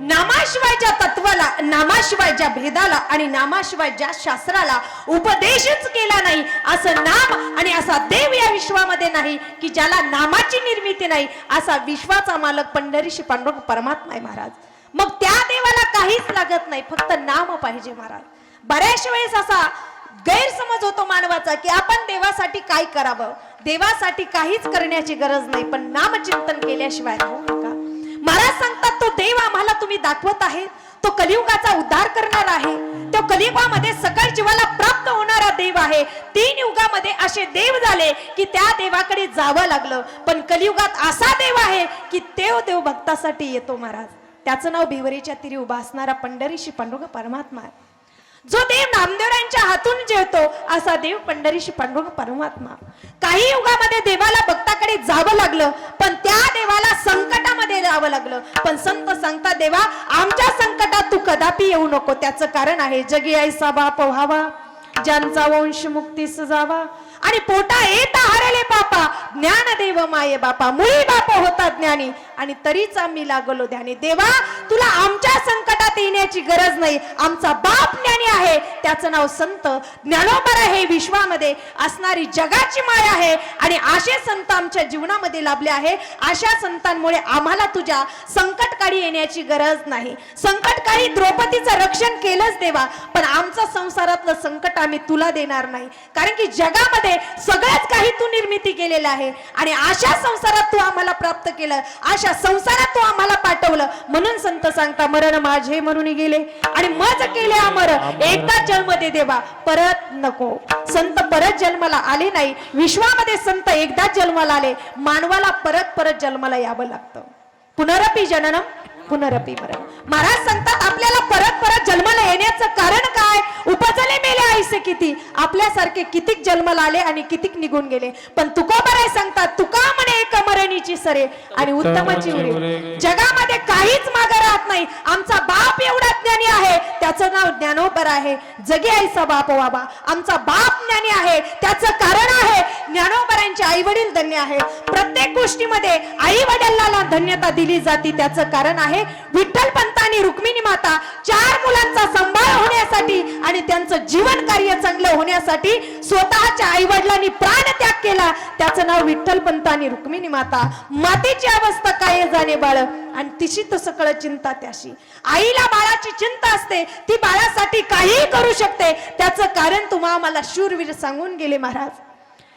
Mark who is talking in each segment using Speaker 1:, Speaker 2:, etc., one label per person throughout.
Speaker 1: नामाशिवाय ज्या तत्वाला, नामाशिवाय ज्या भेदाला आणि नामाशिवाय ज्या शास्त्राला उपदेशच केला नाही, असं नाम आणि असा देव या विश्वामध्ये नाही की ज्याला नामाची निर्मिती नाही, असा विश्वाचा मालक पंढरीशी पांडुरंग परमात्मा आहे महाराज. मग त्या देवाला काहीच लागत नाही, फक्त नाम पाहिजे महाराज. बऱ्याच वेळेस असा गैरसमज होतो मानवाचा की आपण देवासाठी काय करावं, देवासाठी काहीच करण्याची गरज नाही, पण नामचिंतन केल्याशिवाय राहू नका. महाराज सांगतात तो देव आम्हाला तुम्ही दाखवत आहे, तो कलियुगाचा उद्धार करणार आहे, तो कलियुगामध्ये सकल जीवाला प्राप्त होणारा देव आहे. 3 युगामध्ये असे देव झाले की त्या देवाकडे जावं लागलं, पण कलियुगात असा देव आहे की देव भक्तासाठी येतो महाराज. त्याचं नाव भिवरीच्या तीरी उभा असणारा पंढरीशी पांडुरंग परमात्मा आहे. जो देव नामदेवरांच्या हातून जेवतो असा देव पंढरीशी पांडुरंग परमात्मा. काही युगामध्ये देवाला भक्ताकडे जावं लागलं, पण त्या देवाला संकटामध्ये जावं लागलं. पण संत सांगता देवा आमच्या संकटात तू कदापि येऊ नको. त्याचं कारण आहे जगी ऐसा बाप व्हावा, ज्यांचा वंश मुक्तीस जावा, आणि पोटा येता हरले पापा, ज्ञानदेव माये बापा, मुळी बाप होता ज्ञानी, आणि तरीच आम्ही लागलो ध्यानी. देवा तुला आमच्या संकटात येण्याची गरज नाही, आमचा बाप ज्ञानी आहे, त्याचं नाव संत ज्ञानोबर आहे. विश्वामध्ये असणारी जगाची माया आहे, आणि असे संत आमच्या जीवनामध्ये लाभले आहे. अशा संतांमुळे आम्हाला तुझ्या संकटकाळी येण्याची गरज नाही. संकटकाळी द्रौपदीचं रक्षण केलंच देवा, पण आमचं संसारातलं संकट आम्ही तुला देणार नाही, कारण की जगामध्ये सगळंच काही तू निर्मिती केलेलं आहे, आणि अशा संसारात तू आम्हाला प्राप्त केलं, अशा संसारात तू आम्हाला पाठवलं. म्हणून संत सांगता मरण माझे म्हणून गेले आणि मज केले अमर, एकदा जन्म दे देवा परत नको. संत परत जन्माला आले नाही, विश्वामध्ये संत एकदा जन्माला आले, मानवाला परत परत जन्माला यावं लागतं. पुनरपी जननम पुनरपी मरण. महाराज सांगतात आपल्याला परत परत जन्माला येण्याचं कारण काय? उपजले मेले आईसे किती, आपल्यासारखे कितीक जन्माला आले आणि कितीक निघून गेले. पण तुकोबाराय सांगतात तुका म्हणे एक मरणीची सरे आणि उत्तमाची उरे. जगामध्ये काहीच मागे राहत नाही. आमचा बाप एवढा ज्ञानी आहे, त्याचं नाव ज्ञानोबर आहे. जगी आईचा बाप बाबा, आमचा बाप ज्ञानी आहे, त्याचं कारण आहे ज्ञानोबरांचे आई वडील धन्य आहे. प्रत्येक गोष्टीमध्ये आई वडिलांना धन्यता दिली जाते, त्याचं कारण आहे विठ्ठल पंतांनी रुक्मिणी माता 4 मुलांचा सांभाळ होण्यासाठी आणि त्यांचं जीवन कार्य चांगलं होण्यासाठी स्वतःच्या आई वडिलांनी प्राण त्याग केला. त्याचं नाव विठ्ठल पंतांनी रुक्मिणी माता. मातेची अवस्था काय जाणे बाळ, आणि तिची तर सकळ चिंता त्याशी. आईला बाळाची चिंता असते, ती बाळासाठी काहीही करू शकते. त्याचं कारण तुम्हा आम्हाला शूरवीर सांगून गेले महाराज.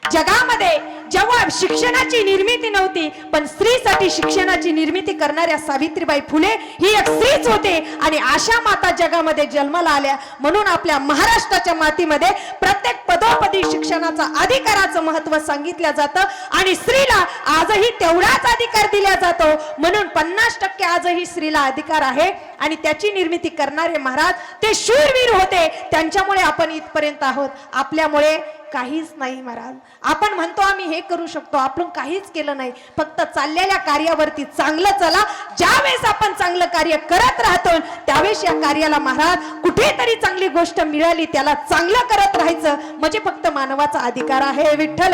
Speaker 1: जगामध्ये जेव्हा शिक्षणाची निर्मिती नव्हती, पण स्त्रीसाठी शिक्षणाची निर्मिती करणाऱ्या सावित्रीबाई फुले ही एक स्त्रीच होते, आणि अशा माता जगामध्ये जन्माला आल्या. म्हणून आपल्या महाराष्ट्राच्या मातीमध्ये प्रत्येक पदोपदी शिक्षणाचा अधिकाराचं महत्व सांगितलं जातं, आणि स्त्रीला आजही तेवढाच अधिकार दिला जातो. म्हणून 50% आजही स्त्रीला अधिकार आहे, आणि त्याची निर्मिती करणारे महाराज ते शूरवीर होते. त्यांच्यामुळे आपण इथपर्यंत आहोत, आपल्यामुळे काहीच नाही महाराज. आपण म्हणतो आम्ही हे करू शकतो, आपण काहीच केलं नाही. फक्त चाललेल्या कार्यावरती चांगलं चला. ज्यावेळेस आपण चांगलं कार्य करत राहतो त्यावेळेस या कार्याला महाराज कुठेतरी चांगली गोष्ट मिळाली त्याला चांगलं करत राहायचं, म्हणजे फक्त मानवाचा अधिकार आहे. विठ्ठल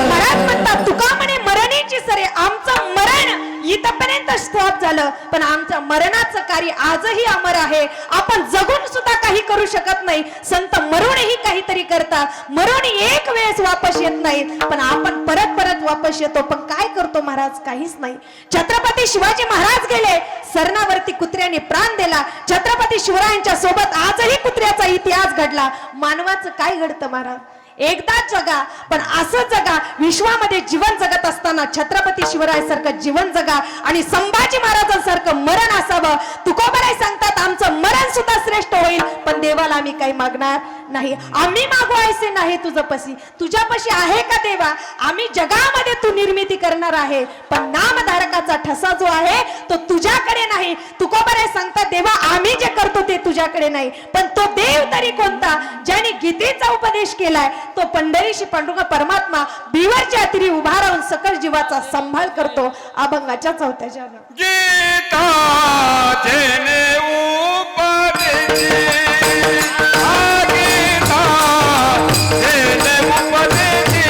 Speaker 1: महाराज म्हणतात तुका म्हणे मरणीची सरे, आमचं मरण इथपर्यंत स्टॉप झालं, पण आमच्या मरणाचं कार्य आजही अमर आहे. आपण जगून सुद्धा काही करू शकत नाही. संत मरूनही काहीतरी करतात, मरून एक वेळेस वापस येत नाहीत, पण आपण परत परत वापस येतो. पण काय करतो महाराज? काहीच नाही. छत्रपती शिवाजी महाराज गेले, सरणावरती कुत्र्याने प्राण दिला. छत्रपती शिवरायांच्या सोबत आजही कुत्र्याचा इतिहास घडला. मानवाचं काय घडतं महाराज? एकदाच जगा, पण असं जगा विश्वामध्ये जीवन जगत असताना छत्रपती शिवरायांसारखं जीवन जगा, आणि संभाजी महाराजांसारखं मरण असावं. तुकोबाराय सांगतात आमचं मरण सुद्धा श्रेष्ठ होईल, पण देवाला आम्ही काही मागणार नाही. आम्ही मागवायचे नाही तुझपशी, तुझ्यापाशी आहे का देवा? आम्ही जगामध्ये तू निर्मिती करणार आहे, पण नामधारकाचा ठसा जो आहे तो तुझ्याकडे नाही. तुकोबाराय सांगतात देवा आम्ही जे करतो ते तुझ्याकडे नाही, पण तो देव तरी कोणता ज्याने गीतेचा उपदेश केलाय? तो पंढरीशी पांडुरंग परमात्मा बिवरच्या तीरी उभा राहून सकल जीवाचा सांभाळ करतो. अभंगाच्या 4थ्या ज्ञान
Speaker 2: गीता जेने उपदेशी, गीता जेने उपदेशी,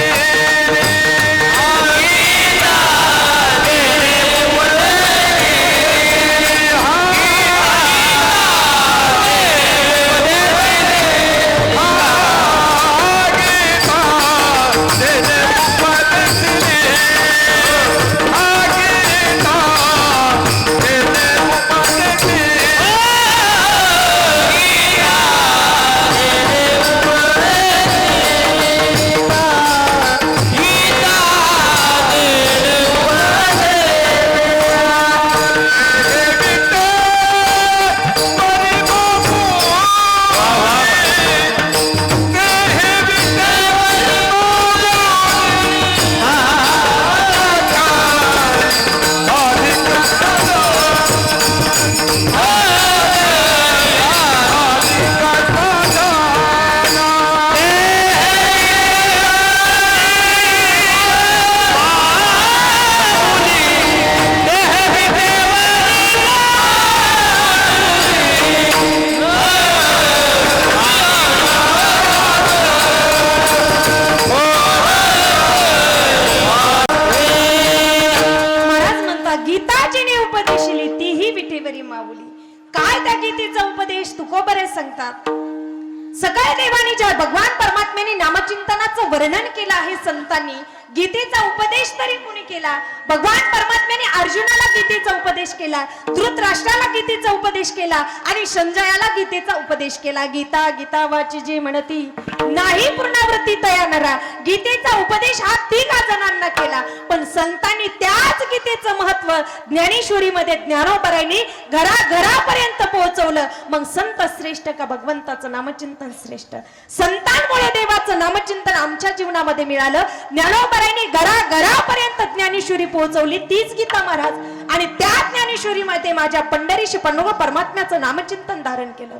Speaker 1: सांगतात, सगळ्या देवानी ज्या भगवान परमात्म्याने नामचिंतनाचं वर्णन केलं आहे संतांनी, गीतेचा उपदेश तरी कोणी केला? भगवान परमात्म्याने अर्जुनाला गीतेचा उपदेश केला, धृतराष्ट्राला गीतेचा उपदेश केला आणि संजयाला गीतेचा उपदेश केला. गीता गीता वाची जी म्हणती नाही पुनरावृत्ती तया नरा. गीतेचा उपदेश हा 3 जणांना केला, पण संतांनी त्याच गीतेचं महत्व ज्ञानेश्वरीमध्ये ज्ञानोबरांनी घराघरापर्यंत पोहोचवलं. मग संत श्रेष्ठ का भगवंताचं नामचिंतन श्रेष्ठ? संतांमुळे देवाचं नामचिंतन आमच्या जीवनामध्ये मिळालं. ज्ञानोबरांनी घराघरापर्यंत ज्ञानेश्वरी पोहोचवली, तीच गीता महाराज. आणि त्या ज्ञानेश्वरीमध्ये माझ्या पंढरीशी पंडोबा परमात्म्याचं नामचिंतन धारण केलं.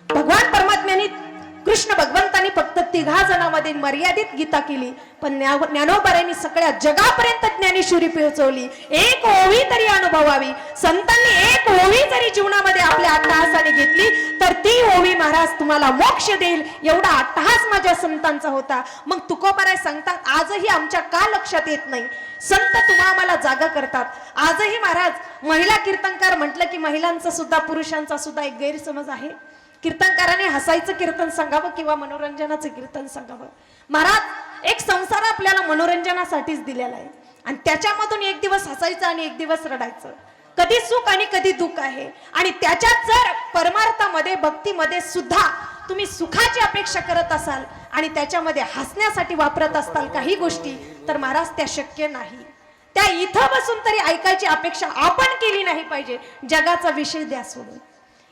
Speaker 1: भगवान परमात्म्याने कृष्ण भगवंतांनी फक्त 3 जणांमध्ये मर्यादित गीता केली, पण ज्ञानोबरांनी सगळ्या जगापर्यंत ज्ञानेश्वरी पोहोचवली. एक ओवी तरी अनुभवावी. संतांनी एक ओवी जरी जीवनामध्ये आपल्या अट्टहासाने घेतली तर ती ओवी महाराज तुम्हाला मोक्ष देईल, एवढा अट्टहास माझ्या संतांचा होता. मग तुकोबाराय सांगतात, आजही आमच्या का लक्षात येत नाही? संत तुम्हा आम्हाला जागा करतात. आजही महाराज महिला कीर्तनकार म्हटलं की महिलांचा सुद्धा पुरुषांचा सुद्धा एक गैरसमज आहे. कीर्तनकाराने हसायचं कीर्तन सांगावं किंवा मनोरंजनाचं कीर्तन सांगावं. महाराज एक संसार आपल्याला मनोरंजनासाठीच दिलेला आहे आणि त्याच्यामधून एक दिवस हसायचं आणि एक दिवस रडायचं. कधी सुख आणि कधी दुःख आहे. आणि त्याच्यात जर परमार्थामध्ये भक्तीमध्ये सुद्धा तुम्ही सुखाची अपेक्षा करत असाल आणि त्याच्यामध्ये हसण्यासाठी वापरत असताल काही गोष्टी, तर महाराज त्या शक्य नाही. त्या इथं बसून तरी ऐकायची अपेक्षा आपण केली नाही पाहिजे. जगाचा विषय द्या सोडून.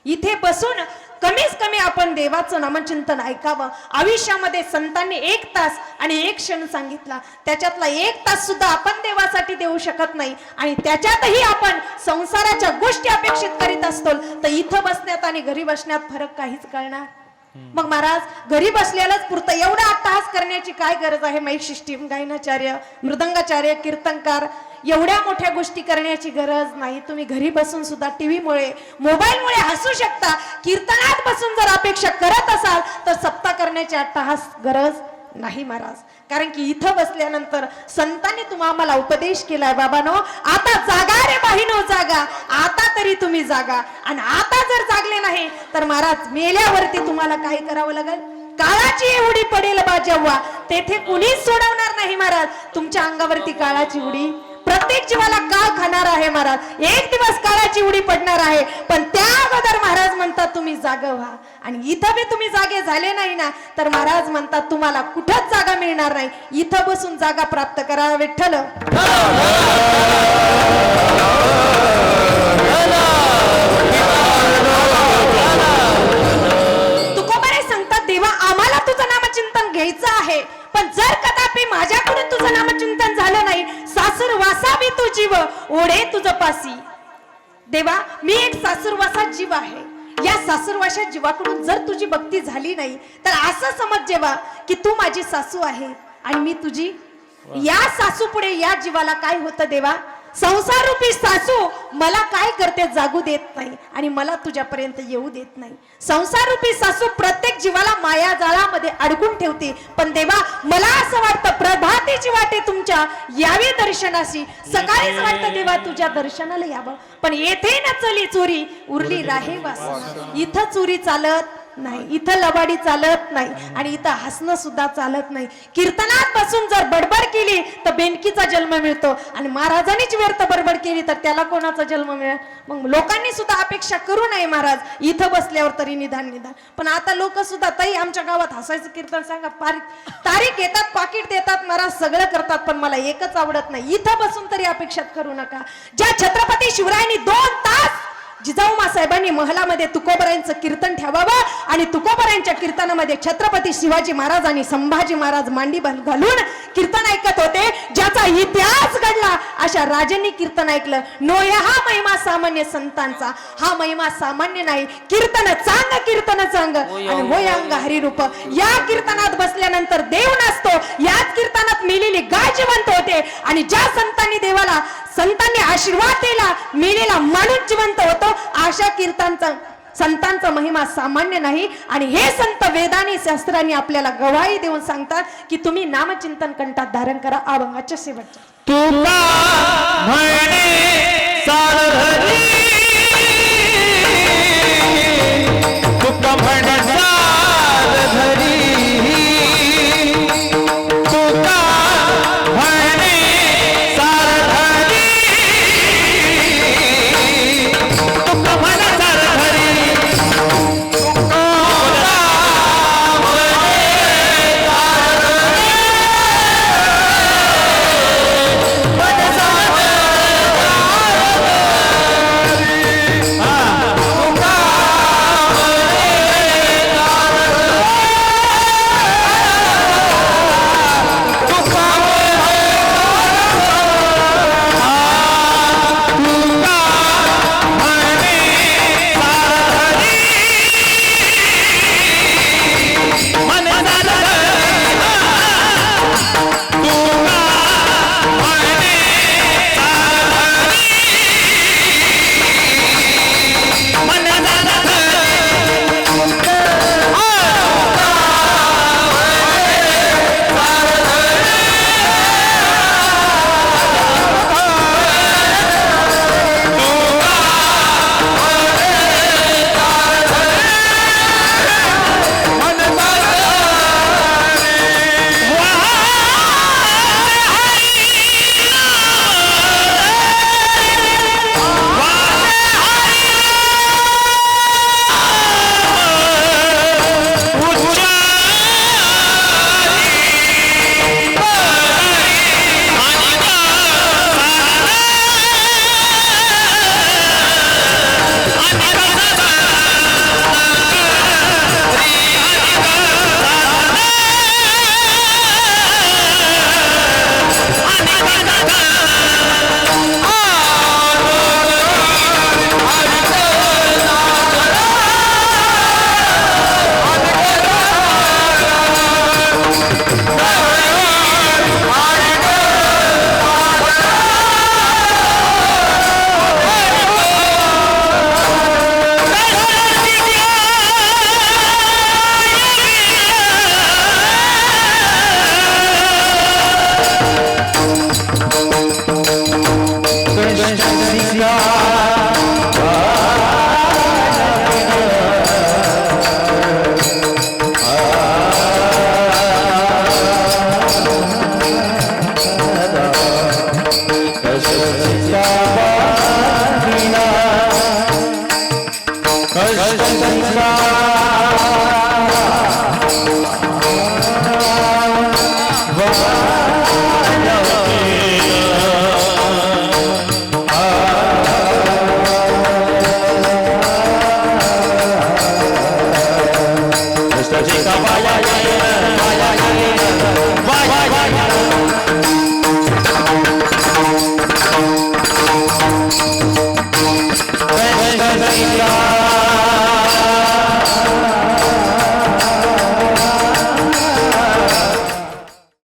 Speaker 1: इथे बसून कमीत कमी आपण देवाचं नामचिंतन ऐकावं. आयुष्यामध्ये संतांनी 1 तास आणि 1 क्षण सांगितला, त्याच्यातला 1 तास सुद्धा आपण देवासाठी देऊ शकत नाही आणि त्याच्यातही आपण संसाराच्या गोष्टी अपेक्षित करीत असतो, तर इथं बसण्यात आणि घरी बसण्यात फरक काहीच कळणार. मग महाराज घरी बसलेलाच पुरतं एवढा अट्टहास करण्याची काय गरज आहे? माईक सिस्टीम, गायनाचार्य, मृदंगाचार्य, कीर्तनकार, एवढ्या मोठ्या गोष्टी करण्याची गरज नाही. तुम्ही घरी बसून सुद्धा टीव्हीमुळे मोबाईलमुळे हसू शकता. कीर्तनात बसून जर अपेक्षा करत असाल तर सप्ताह करण्याची अट्टहास गरज नाही महाराज. कारण की इथं बसल्यानंतर संतांनी तुम्हाला उपदेश केलाय, बाबानो आता जागा रे बाहिनो जागा, आता तरी तुम्ही जागा. आणि आता जर जागले नाही तर महाराज मेल्यावरती तुम्हाला काय करावं लागेल? काळाची एवढी पडेल बा जेव्हा, तेथे कुणीच सोडवणार नाही महाराज. तुमच्या अंगावरती काळाची उडी प्रत्येक जीवाला काळ खाणार आहे महाराज. एक दिवस काळाची उडी पडणार आहे, पण त्या अगोदर महाराज म्हणतात तुम्ही जागा व्हा. आणि इथं बी तुम्ही जागे झाले नाही ना तर महाराज म्हणतात तुम्हाला कुठंच जागा मिळणार नाही. इथं बसून जागा प्राप्त करा. विठ्ठल तुकोबारे सांगतात, देवा आम्हाला तुझं नामचिंतन घ्यायचं आहे, पण जर कदापि माझ्याकडून तुझं नामचिंतन झालं नाही, सासर वासावी तू जीव ओढे तुझं पासी. देवा मी एक सासुरवासा जीव आहे. या सासुरवासा जीवाकडून जर तुझी भक्ती झाली नाही तर असं समज जेव्हा की तू माझी सासू आहे आणि मी तुझी. या सासू पुढे या जीवाला काय होतं देवा? संसार रूपी सासू मला काय करते? जागू देत नाही आणि मला तुझ्यापर्यंत येऊ देत नाही. संसार रूपी सासू प्रत्येक जीवाला माया जाळामध्ये अडकून ठेवते. पण देवा मला असं वाटतं प्रभातीची वाटे तुमच्या यावी दर्शनाशी. सकाळीच वाटतं देवा तुझ्या दर्शनाला यावं, पण येथे न चली चोरी उरली राहे वास. इथं चोरी चालत नाही, इथं लबाडी चालत नाही आणि इथं हसणं सुद्धा चालत नाही. कीर्तनात बसून जर बडबड केली तर बेनकीचा जन्म मिळतो आणि महाराजांनीच व्यर्थ बडबड केली तर त्याला कोणाचा जन्म मिळेल? मग लोकांनी सुद्धा अपेक्षा करू नये महाराज इथं बसल्यावर तरी निदान. पण आता लोक सुद्धा ताई आमच्या गावात हसायचं कीर्तन सांगा, तारीख येतात, पाकिट देतात, महाराज सगळं करतात, पण मला एकच आवडत नाही. इथं बसून तरी अपेक्षा करू नका. ज्या छत्रपती शिवरायांनी 2 तास जिजाऊ साहेबांनी महलामध्ये तुकोबरायांचं कीर्तन ठेवावं आणि तुकोबरायांच्या कीर्तनामध्ये छत्रपती शिवाजी महाराज आणि संभाजी महाराज मांडी घालून कीर्तन ऐकत होते. ज्याचा इतिहास घडला अशा राजांनी कीर्तन ऐकलं. नोया हा महिमा सामान्य संतांचा, हा महिमा सामान्य नाही. कीर्तन चांग, कीर्तन चांग आणि होय अंग हरिरूप. या कीर्तनात बसल्यानंतर देव नसतो. याच कीर्तनात मिलेली गाय जिवंत होते आणि ज्या संतांनी देवाला संतांनी आशीर्वाद दिला मेलेला माणूस जिवंत होतो. अशा कीर्तनाचा संतांचा महिमा सामान्य नाही. आणि हे संत वेदांनी शास्त्रांनी आपल्याला गवाही देऊन सांगतात की तुम्ही नामचिंतन कंठात धारण करा. अभंगाच्या शेवटच्या
Speaker 2: तुका म्हणे सारहरी, तुका
Speaker 3: भणसार धरी तुका म्हणे सारधरी तुका म्हणे सारधरी Kavaya